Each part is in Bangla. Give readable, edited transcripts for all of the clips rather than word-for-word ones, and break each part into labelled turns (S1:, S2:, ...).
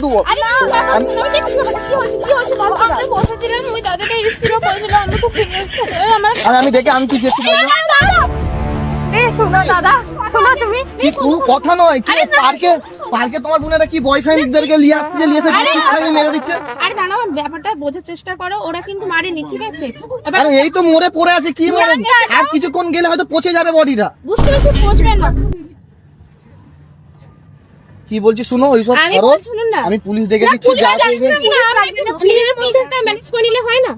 S1: দেবো।
S2: আরে আমি দেখছি কি হচ্ছে বল। আমরা বসেছিলাম, ওই দাদাটা এসেছিল, বলেছিল আমরা খুব ফিটনেস খেতে আমার।
S1: আরে আমি দেখে আনতেছি একটু।
S2: শোনো দাদা, শোনো তুমি
S1: কথা নয় কি পার্কে তোমার বোনেরা কি বয়ফ্রেন্ডদেরকে নিয়ে এসে মেরে দিচ্ছে।
S2: আরে দাঁড়া, ব্যাপারটা বোঝার চেষ্টা করো, ওরা কিন্তু মারেনি, ঠিক আছে?
S1: আরে এই তো মরে পড়ে আছে, কি মরে, আর কিছুক্ষণ গেলে হয়তো পচে যাবে বডিটা।
S2: বুঝতে পারছি, পচবে না।
S1: কি বলছি শুনো, ওইসব ছাড়ো, আমি পুলিশ ডেকে দিচ্ছি। যা
S2: নিজের মধ্যে একটা ম্যানেজ করে নিলে হয় না?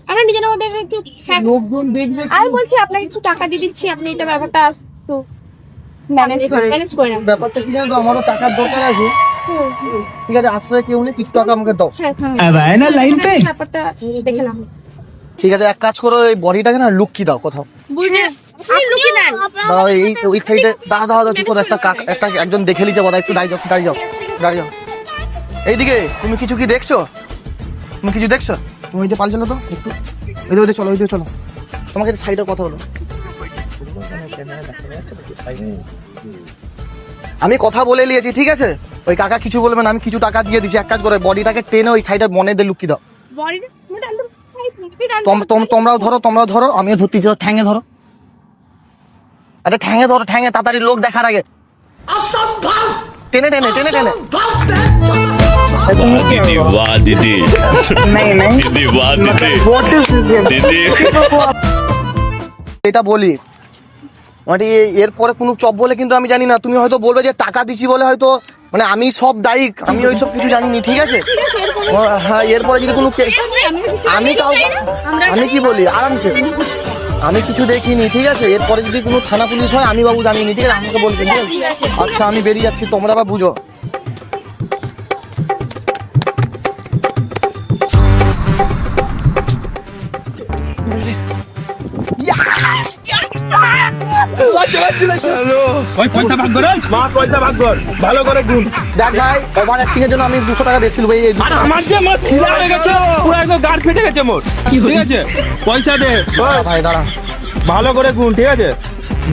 S2: আমরা নিজের মধ্যে একটু
S1: লোকজন দেখবে।
S2: আমি বলছি আপনাকে একটু টাকা দিয়ে দিচ্ছি, আপনি এটা ব্যাপারটা একটু ম্যানেজ করে নেন।
S1: ব্যাপারটা কি জানো তো, আমারও টাকার দরকার আছে, ঠিক আছে? আসলে কেউ নেই, কিছু টাকা আমাকে দাও।
S2: ব্যাপারটা দেখে নাও।
S1: ঠিক আছে, এক কাজ করো, এই বডিটাকে না লুকিয়ে দাও কোথাও।
S2: বুঝলে আপনি লুকিয়ে দেন।
S1: দাঁড়াও, ওই সাইডে দাঁড়া কি করে একজন দেখে নিচ্ছে বোধহয়। একটু দাঁড়িয়ে যাও। এইদিকে তুমি কিছু কি দেখছো? তুমি কিছু দেখছো? তুমি ওইদিকে পাল চলো তো একটু, ওইদিকে চলো। তোমাকে সাইডে কথা বলো। আমি কথা বলে নিয়েছি, ঠিক আছে? ওই কাকা কিছু বলবে না, আমি কিছু টাকা দিয়ে দিচ্ছি। এক কাজ করে বডিটাকে টেনে ওই সাইডে মনে দিয়ে লুকিয়ে দাও। তোমরাও ধরো, আমিও ধরতে চাও। ঠ্যাঙে ধরো, আরে ঠ্যাঙে ধরো, তাড়াতাড়ি লোক দেখার আগে। টেনে
S3: दीदी
S1: এটা বলি মানে এরপরে কোনো চপ বলে কিন্তু আমি জানি না। তুমি হয়তো বলবে যে টাকা দিছি বলে, হয়তো মানে আমি সব দায়ী, আমি ওইসব কিছু জানিনি, ঠিক আছে? হ্যাঁ, এরপরে যদি কোনো আমি কি বলি আরামসে, আমি কিছু দেখিনি, ঠিক আছে? এরপরে যদি কোনো থানা পুলিশ হয়, আমি বাবু জানিনি, ঠিক আছে? আমাকে বলবেন, ঠিক আছে? আচ্ছা, আমি বেরিয়ে যাচ্ছি, তোমরা আবার বুঝো।
S4: ভালো করে গুণ।
S1: দেখ ভাই, ওভার অ্যাক্টিং এর জন্য আমি 200 টাকা বেশি নেবো।
S4: আমার যে মোর ছিলা হয়ে গেছে, পুরো একদম গাড় ফেটে গেছে মোর, ঠিক আছে? পয়সা দে
S1: ভাই, দাঁড়া।
S4: ভালো করে গুণ, ঠিক আছে?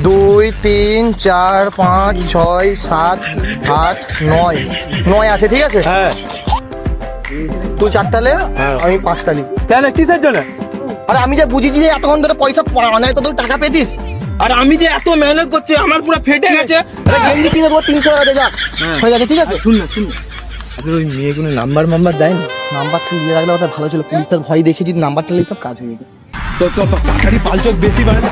S1: 2 3 4 5 6 7 8 9 আছে, ঠিক আছে?
S4: হ্যাঁ,
S1: তুই 4টা লে, আমি 5টা লি।
S4: তাহলে কিসের জন্য?
S1: আরে আমি যে বুঝেছি যে এতক্ষণ ধরে পয়সা নাই তো তুই টাকা পেতিস।
S4: আর আমি যে এত মেহনত করছি, আমার পুরো ফেটে গেছে।
S1: আরে গেঞ্জি কিনে দেবো 300 টাকা, যা হয়ে গেছে, ঠিক আছে?
S4: শুন আপনি ওই মেয়েগুলো নাম্বার দেয় না?
S1: নাম্বারটা দিয়ে রাখলে ওটা ভালো ছিল, পুলিশের ভয় দেখে যদি নাম্বারটা নিতাম কাজ হয়ে যেত।
S4: তো তাড়াতাড়ি পালচক বেশি বানাতে